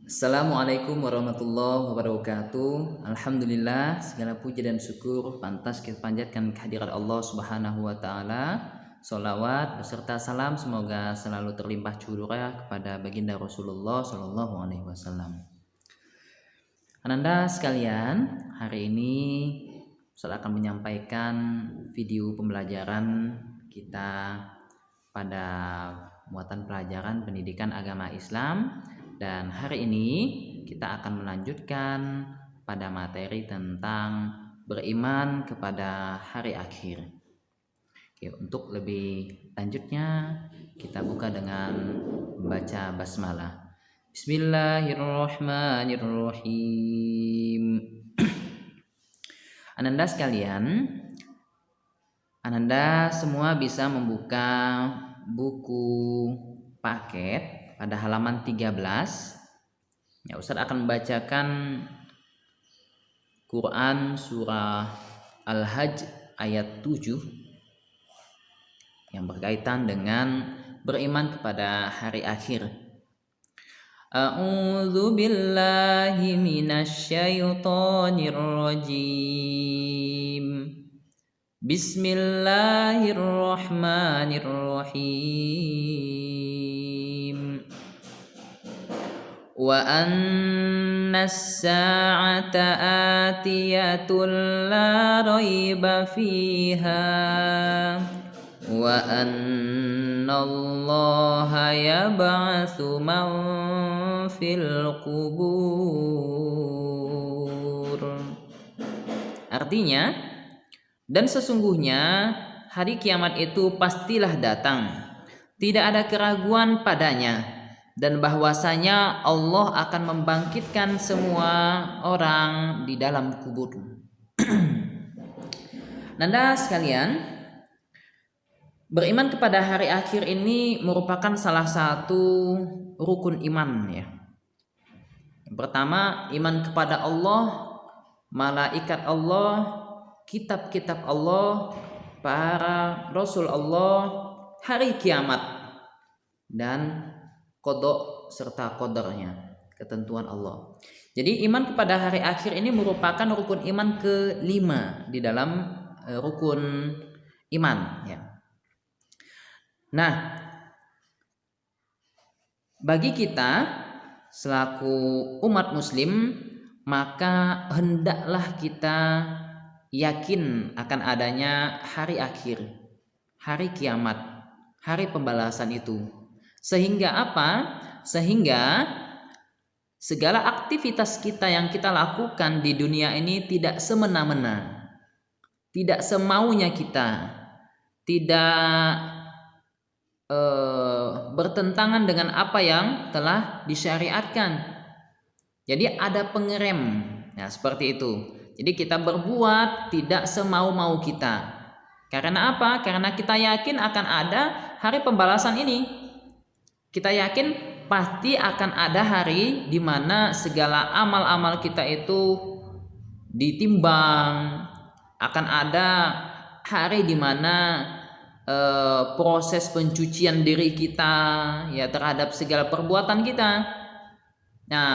Assalamualaikum warahmatullahi wabarakatuh. Alhamdulillah, segala puji dan syukur pantas kita panjatkan kehadirat Allah Subhanahu wa taala. Sholawat beserta salam semoga selalu terlimpah curah kepada baginda Rasulullah Shallallahu alaihi wasallam. Ananda sekalian, hari ini saya akan menyampaikan video pembelajaran kita pada muatan pelajaran pendidikan agama Islam. Dan hari ini kita akan melanjutkan pada materi tentang beriman kepada hari akhir. Oke, untuk lebih lanjutnya kita buka dengan membaca basmalah. Bismillahirrahmanirrahim. Ananda sekalian, Ananda semua bisa membuka buku paket pada halaman 13. Ya, Ustaz akan membacakan Quran surah Al-Hajj ayat 7 yang berkaitan dengan beriman kepada hari akhir. A'udzu billahi minasyaitonir rajim. Bismillahirrahmanirrahim. Wa annas sa'ata atiyatul la raiba fiha wa annallaha yab'atsu man fil qubur. Artinya, dan sesungguhnya hari kiamat itu pastilah datang, tidak ada keraguan padanya, dan bahwasanya Allah akan membangkitkan semua orang di dalam kubur. Nanda sekalian, beriman kepada hari akhir ini merupakan salah satu rukun iman ya. Yang pertama, iman kepada Allah, malaikat Allah, kitab-kitab Allah, para rasul Allah, hari kiamat, dan qada serta qadarnya, ketentuan Allah. Jadi iman kepada hari akhir ini merupakan rukun iman kelima di dalam rukun iman ya. Nah, bagi kita selaku umat muslim, maka hendaklah kita yakin akan adanya hari akhir, hari kiamat, hari pembalasan itu. Sehingga apa? Sehingga segala aktivitas kita yang kita lakukan di dunia ini tidak semena-mena, tidak semaunya kita, tidak bertentangan dengan apa yang telah disyariatkan. Jadi ada pengerem, ya seperti itu. Jadi kita berbuat tidak semau-mau kita. Karena apa? Karena kita yakin akan ada hari pembalasan ini. Kita yakin pasti akan ada hari di mana segala amal-amal kita itu ditimbang. Akan ada hari di mana proses pencucian diri kita ya terhadap segala perbuatan kita. Nah,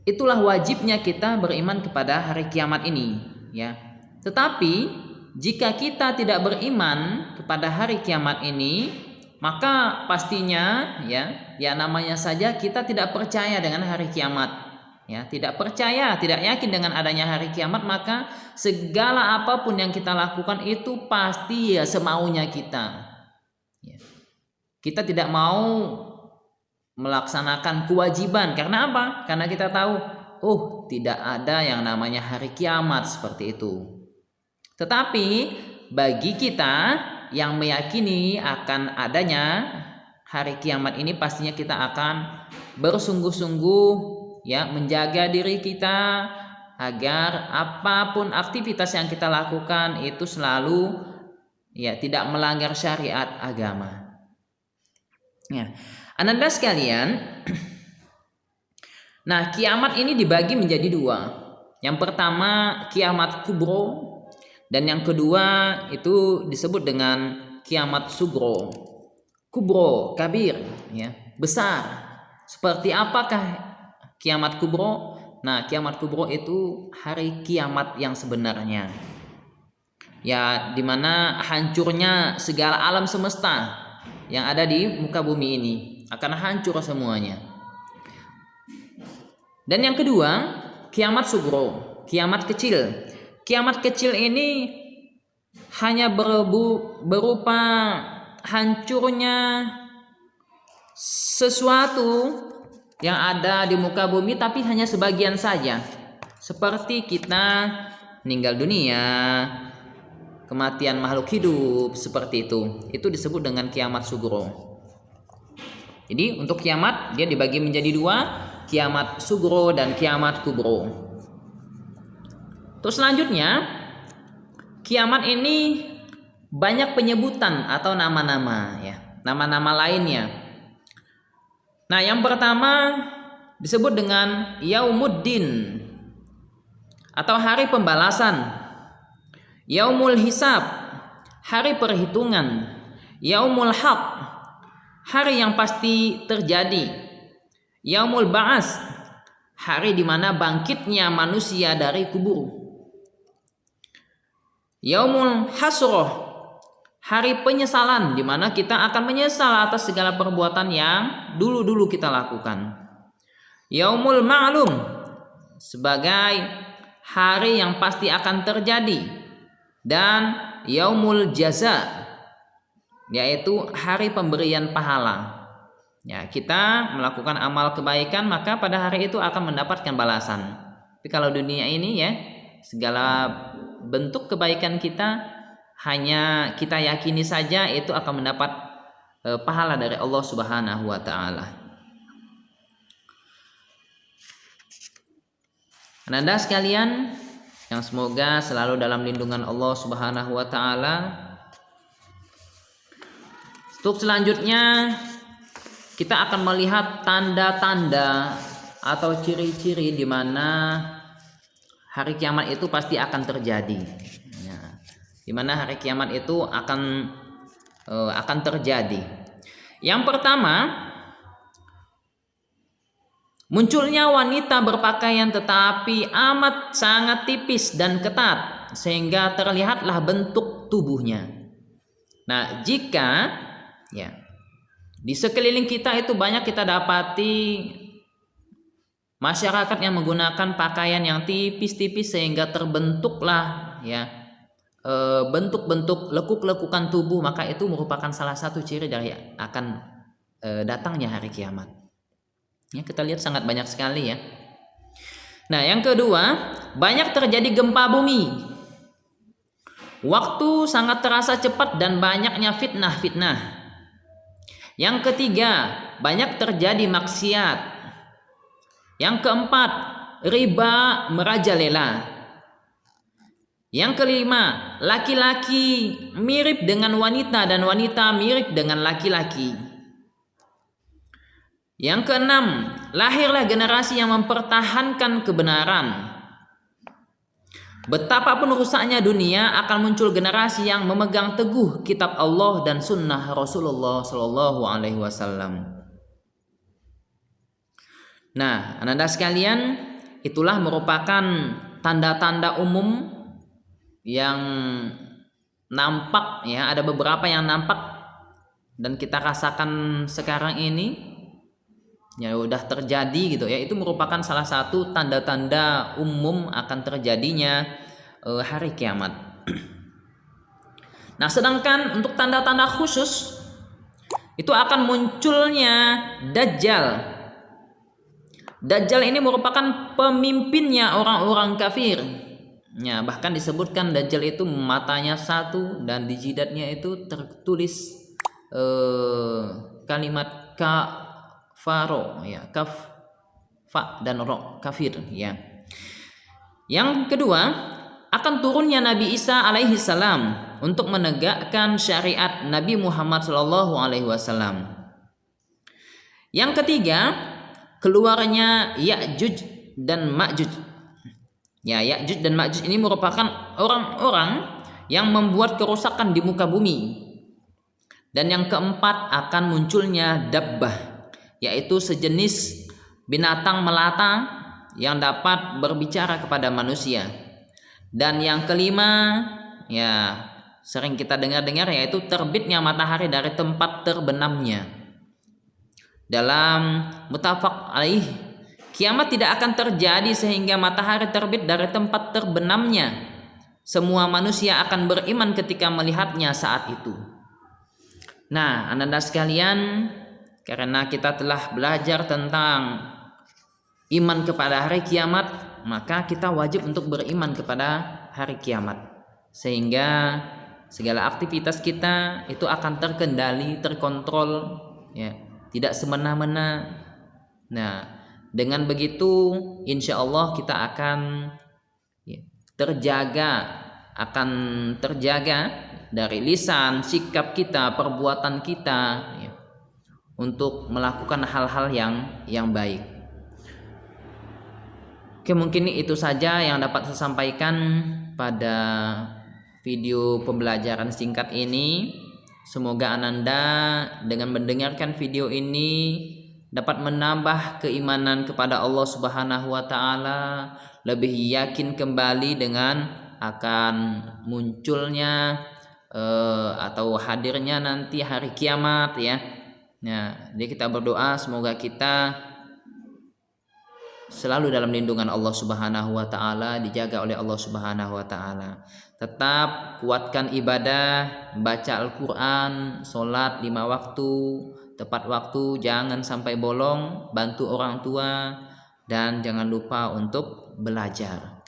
itulah wajibnya kita beriman kepada hari kiamat ini ya. Tetapi jika kita tidak beriman kepada hari kiamat ini, maka pastinya ya namanya saja kita tidak percaya dengan hari kiamat ya, tidak percaya, tidak yakin dengan adanya hari kiamat, maka segala apapun yang kita lakukan itu pasti ya semaunya kita ya. Kita tidak mau melaksanakan kewajiban. Karena apa? Karena kita tahu tidak ada yang namanya hari kiamat seperti itu. Tetapi bagi kita yang meyakini akan adanya hari kiamat ini, pastinya kita akan bersungguh-sungguh ya menjaga diri kita agar apapun aktivitas yang kita lakukan itu selalu ya tidak melanggar syariat agama. Ya, Ananda sekalian, nah kiamat ini dibagi menjadi dua. Yang pertama kiamat kubro, dan yang kedua itu disebut dengan kiamat sugro. Kubro, kabir, ya, besar. Seperti apakah kiamat kubro. Nah, kiamat kubro itu hari kiamat yang sebenarnya. Ya, dimana hancurnya segala alam semesta yang ada di muka bumi ini akan hancur semuanya. Dan yang kedua, kiamat sugro, kiamat kecil. Kiamat kecil ini hanya berupa hancurnya sesuatu yang ada di muka bumi, tapi hanya sebagian saja. Seperti kita meninggal dunia, kematian makhluk hidup, seperti itu. Itu disebut dengan kiamat sugro. Jadi untuk kiamat dia dibagi menjadi dua, kiamat sugro dan kiamat kubro. Terus selanjutnya, kiamat ini banyak penyebutan atau nama-nama ya, nama-nama lainnya. Nah, yang pertama disebut dengan Yaumuddin atau hari pembalasan. Yaumul hisab, hari perhitungan. Yaumul haq, hari yang pasti terjadi. Yaumul ba'as, hari di mana bangkitnya manusia dari kubur. Yaumul hasroh, hari penyesalan, di mana kita akan menyesal atas segala perbuatan yang dulu-dulu kita lakukan. Yaumul ma'lum, sebagai hari yang pasti akan terjadi. Dan yaumul jaza, yaitu hari pemberian pahala. Ya, kita melakukan amal kebaikan, maka pada hari itu akan mendapatkan balasan. Tapi kalau dunia ini ya, segala bentuk kebaikan kita hanya kita yakini saja itu akan mendapat pahala dari Allah Subhanahu wa taala. Anda sekalian yang semoga selalu dalam lindungan Allah Subhanahu wa taala. Untuk selanjutnya kita akan melihat tanda-tanda atau ciri-ciri di mana hari kiamat itu pasti akan terjadi. Ya, di mana hari kiamat itu akan terjadi. Yang pertama, munculnya wanita berpakaian tetapi amat sangat tipis dan ketat sehingga terlihatlah bentuk tubuhnya. Nah, jika ya di sekeliling kita itu banyak kita dapati masyarakat yang menggunakan pakaian yang tipis-tipis sehingga terbentuklah ya bentuk-bentuk lekuk-lekukan tubuh, maka itu merupakan salah satu ciri dari akan datangnya hari kiamat. Ya, kita lihat sangat banyak sekali ya. Nah, yang kedua, banyak terjadi gempa bumi. Waktu sangat terasa cepat dan banyaknya fitnah-fitnah. Yang ketiga, banyak terjadi maksiat. Yang keempat, riba merajalela. Yang kelima, laki-laki mirip dengan wanita dan wanita mirip dengan laki-laki. Yang keenam, lahirlah generasi yang mempertahankan kebenaran. Betapapun rusaknya dunia, akan muncul generasi yang memegang teguh kitab Allah dan sunnah Rasulullah Shallallahu Alaihi Wasallam. Nah, Anda sekalian, itulah merupakan tanda-tanda umum yang nampak ya, ada beberapa yang nampak dan kita rasakan sekarang ini ya udah terjadi gitu ya. Itu merupakan salah satu tanda-tanda umum akan terjadinya hari kiamat. Nah, sedangkan untuk tanda-tanda khusus itu akan munculnya Dajjal. Dajjal ini merupakan pemimpinnya orang-orang kafir. Ya, bahkan disebutkan Dajjal itu matanya satu dan di jidatnya itu tertulis kalimat kafaro ya, kaf, fa dan ro, kafir ya. Yang kedua, akan turunnya Nabi Isa alaihi salam untuk menegakkan syariat Nabi Muhammad sallallahu alaihi wasallam. Yang ketiga, keluarnya Ya'juj dan Ma'juj. Ya, Ya'juj dan Ma'juj ini merupakan orang-orang yang membuat kerusakan di muka bumi. Dan yang keempat, akan munculnya dabbah, yaitu sejenis binatang melata yang dapat berbicara kepada manusia. Dan yang kelima, ya sering kita dengar-dengar, yaitu terbitnya matahari dari tempat terbenamnya. Dalam muttafaq alaih, kiamat tidak akan terjadi sehingga matahari terbit dari tempat terbenamnya. Semua manusia akan beriman ketika melihatnya saat itu. Nah, ananda sekalian, karena kita telah belajar tentang iman kepada hari kiamat, maka kita wajib untuk beriman kepada hari kiamat, sehingga segala aktivitas kita itu akan terkendali, terkontrol, ya, tidak semena-mena. Nah, dengan begitu insya Allah kita akan terjaga dari lisan, sikap kita, perbuatan kita, ya, untuk melakukan hal-hal yang baik. Oke, mungkin itu saja yang dapat saya sampaikan pada video pembelajaran singkat ini. Semoga ananda dengan mendengarkan video ini dapat menambah keimanan kepada Allah Subhanahu wa taala, lebih yakin kembali dengan akan munculnya atau hadirnya nanti hari kiamat, ya. Nah, jadi kita berdoa semoga kita selalu dalam lindungan Allah Subhanahu wa taala, dijaga oleh Allah Subhanahu wa taala. Tetap kuatkan ibadah, baca Al-Qur'an, salat 5 waktu, tepat waktu, jangan sampai bolong, bantu orang tua, dan jangan lupa untuk belajar.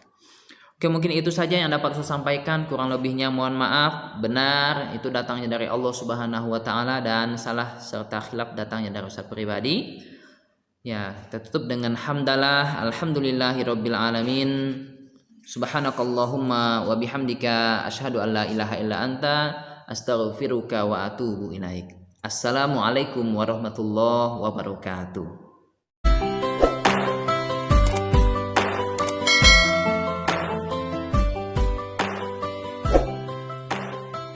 Oke, mungkin itu saja yang dapat saya sampaikan, kurang lebihnya mohon maaf. Benar itu datangnya dari Allah Subhanahu wa taala, dan salah serta khilaf datangnya dari saya pribadi. Ya, kita tutup dengan hamdalah, alhamdulillahirabbil alamin. Subhanakallahumma wa bihamdika asyhadu an la ilaha illa anta astaghfiruka wa atubu ilaik. Assalamualaikum warahmatullahi wabarakatuh.